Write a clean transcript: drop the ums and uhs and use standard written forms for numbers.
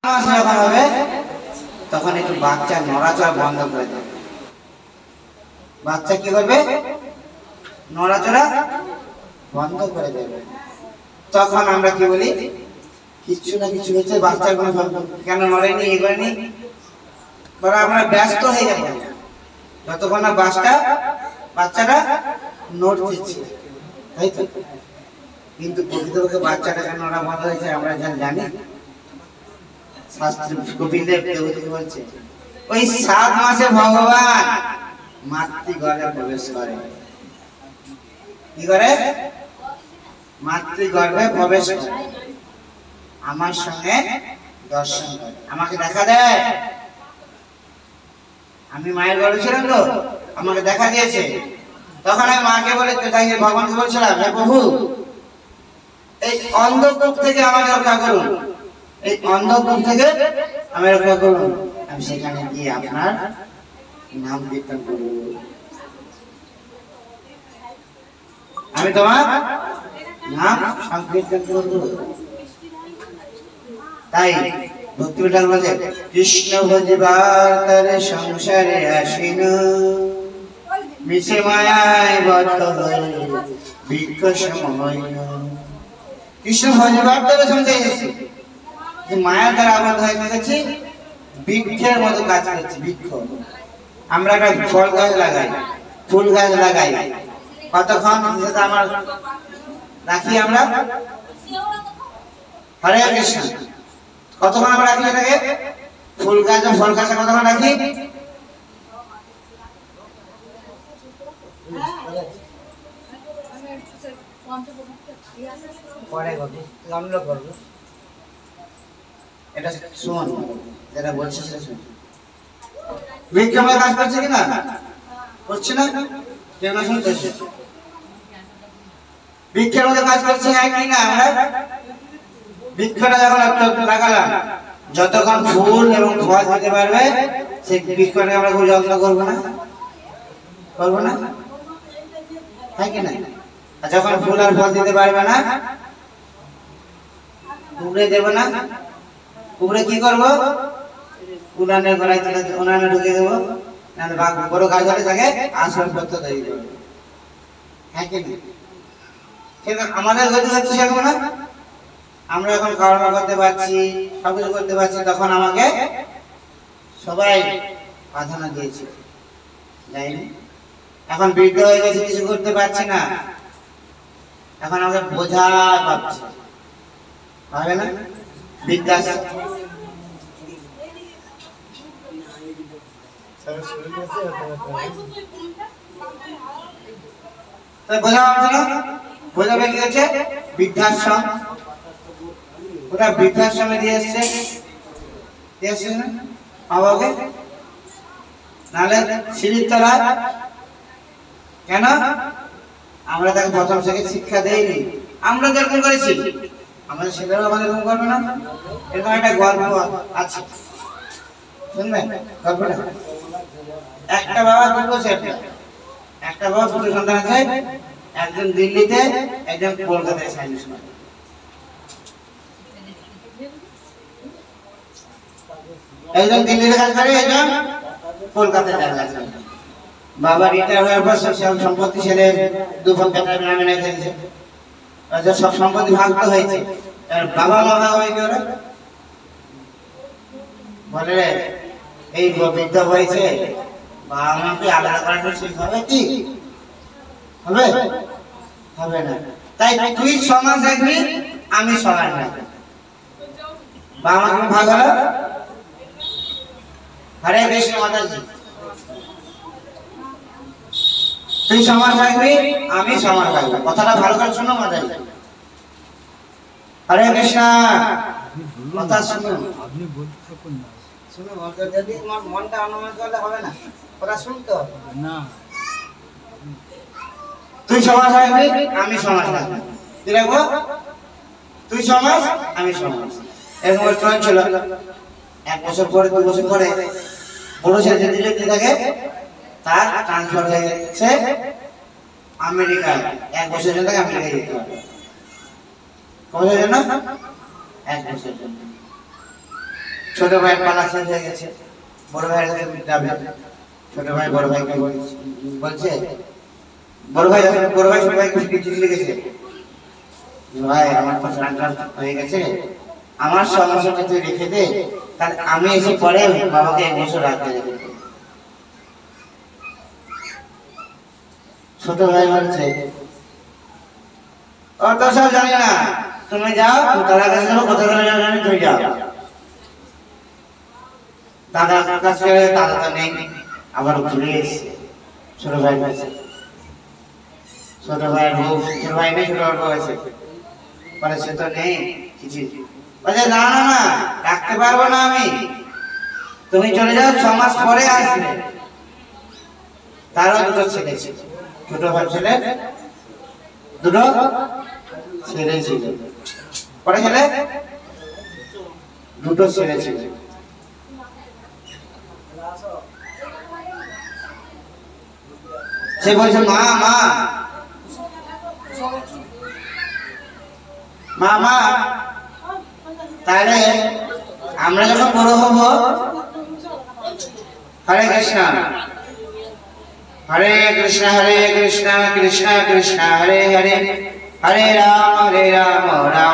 যখন হবে তখন একটু বাচ্চা নড়াচড়া বন্ধ করে দেবে। বাচ্চা কি করবে? নড়াচড়া বন্ধ করে দেবে। তখন আমরা কি বলি? কিছু না কিছু হচ্ছে, বাচ্চার কোনো কেন নড়েনি, এই করেনি, ধরো আমরা ব্যস্ত হয়ে যাবো যতক্ষণ না বাচ্চাটা নড়ছে, তাই তো? কিন্তু প্রকৃতপক্ষে বাচ্চাটা কেন নড়া বন্ধ হয়েছে আমরা জানি? শাস্ত্র গোবিন্দের দেবতা বলছে ওই 7 মাসে ভগবান মাতৃগর্ভে প্রবেশ করে। কি করে? মাতৃগর্ভে প্রবেশ করে, আমার সঙ্গে দর্শন করে, আমাকে দেখা দেয়। আমি মায়ের গর্ভে ছিলাম তো, আমাকে দেখা দিয়েছে। তখন আমি মাকে বলে ভগবানকে বলছিলাম, হে প্রভু এই অন্ধকূপ থেকে আমাকে রক্ষা করুন, এই অন্ধকূপ থেকে আমি রক্ষা করুন, আমি সেখানে গিয়ে আপনার নাম কীর্তন করব, আমি তোমার নাম সংকীর্তন করব। তাই ভক্তি ঠাকুর বলে, কৃষ্ণ ভজিবার তারে সংসারে আসিন, মিছে মায়ায় বদ্ধ হয়ে বৃক্ষ সময়। কৃষ্ণ ভজিবার তারে সংসারে এসেছি, মায়ার দ্বারা আবদ্ধ হয়ে গেছি, বৃক্ষের মতো কাজ করছি। বৃক্ষ আমরা একটা ফল গাছ লাগাই, ফুল গাছ লাগাই, কতক্ষণ আমার রাখি আমরা? হরে কৃষ্ণ, কতক্ষণ আমরা রাখি এটাকে? ফুল গাছ ফল গাছে কতক্ষণ রাখি? এটা শোন, যেটা বলছি সেটা শোন। বৃক্ষ আমরা কাজ করছে কিনা? করছে না? কেউ না শুনতেছে? বৃক্ষের মধ্যে কাজ করছে হ্যাঁ কি না? আমরা বৃক্ষটা যখন লাগালাম, যতক্ষণ ফুল এবং ফল দিতে পারবে সেই বৃক্ষটাকে আমরা খুব যত্ন করবো না? করবো না? হ্যাঁ কি না? আর যখন ফুল আর ফল দিতে পারবে না, উপড়ে দেবো না? উপরে কি করবো? উনানের গলায় উনানে ঢুকে দেবো, বড় গাছ হলে তাকে আসবাবপত্র তৈরি করবো। হ্যাঁ কি না? আমাদের গতি হচ্ছে সেরকম না? আমরা এখন কর্ম করতে পারছি, সবকিছু করতে পারছি, তখন আমাকে সবাই প্রাধান্য দিয়েছে, যাইনি? এখন বৃদ্ধ হয়ে গেছে, কিছু করতে পারছি না, এখন আমাকে বোঝা পাচ্ছে, পাবে না? বৃদ্ধাশ্রম বোঝা পাচ্ছে না? বোঝাবে কি হচ্ছে? বৃদ্ধাশ্রম, ওটা বৃদ্ধাশ্রমে দিয়ে এসছে না বাবাকে, নাহলে সিঁড়ির তলা। কেন? আমরা তাকে প্রথম থেকে শিক্ষা দেইনি, আমরা যেরকম করেছি আমাদের ছেলেরাও আমাদের এরকম করবে না? এরকম একটা গল্প আছে, শুনবেন গল্পটা? একটা বাবা দুটো ছেলে, একটা বাবা দুটো সন্তান আছে, একজন দিল্লিতে, একজন কলকাতায় সার্ভিস করে। একজন দিল্লিতে কাজ করে, একজন কলকাতায় কাজ করে। বাবা রিটায়ার হওয়ার পর সব সম্পত্তি ছেলে দু ভাগের নামে রেখে দিয়েছে, সব সম্পত্তি ভাগ তো হয়েছে। বাবা মা হবে কি ওরা? বলে এই বৃদ্ধ হয়েছে, বাবা মাকে আলাদা করাটা ঠিক হবে কি? হবে? হবে না। তাই তুই সমাজ রাখবি, আমি সমাজ রাখবি, বাবা মাকে ভাগ হলো। হরে কৃষ্ণ মাতাজি, তুই সমাজ রাখবি, আমি সমাজ রাখবো। কথাটা ভালো করে শোনো মাতাজি। হরে কৃষ্ণ, কথা শুনো, আপনি বলতে থাকুন না, শুনো। যদি তোমার মনটা অনুমান করলে হবে না, কথা শুনতে হবে না। তুই সমাজ রাখবি, আমি সমাজ রাখবো। কি রাখবো? তুই সমাজ, আমি সমাজ। এরকম চলছিল। 1 বছর পরে 2 বছর পরে বড় ছেলে যেতে থাকে, তার ট্রান্সফার হয়ে গেছে আমেরিকায়। 1 বছরের জন্য তাকে আমেরিকায় যেতে হবে। কত বছরের জন্য? 1 বছরের জন্য। ছোট ভাইয়ের পালা শেষ হয়ে গেছে, বড় ভাইয়ের কাছে যাবে। ছোট ভাই বড় ভাইকে বলছে, বড় ভাই ছোট ভাইকে চিঠি লিখেছে, ভাই আমার তো ট্রান্সফার হয়ে গেছে, আমার সমস্যাটা তুই রেখে দে, তাহলে আমি এসে পরে বাবাকে 1 বছর রাখতে দেবো। ছোট ভাই বলছে, অত সব জানি না, তুমি যাও, তারা কাছে যাবো, কোথায় জানি তুমি যাও। দাদার কাছে দাদা তো নেই, আবার ঘুরে এসছে ছোট ভাই কাছে। ছোট ভাইয়ের বউ, ছোট ভাই নেই, ছোট ভাইয়ের বউ আছে, বলে সে তো নেই কিছু, বলছে না না না, রাখতে পারবো না আমি, তুমি চলে যাও, 6 মাস পরে আসবে। তারও 2টো ছেলে ছিল, ছোট ভাই ছেলে 2টো ছেলে ছিল, পরে ছেলে 2টো ছেলে ছিল। সে বলছে মা মা মা মা, তাহলে আমরা যখন বড় হব, হরে কৃষ্ণ হরে কৃষ্ণ হরে কৃষ্ণ কৃষ্ণ কৃষ্ণ হরে হরে, হরে রাম রাম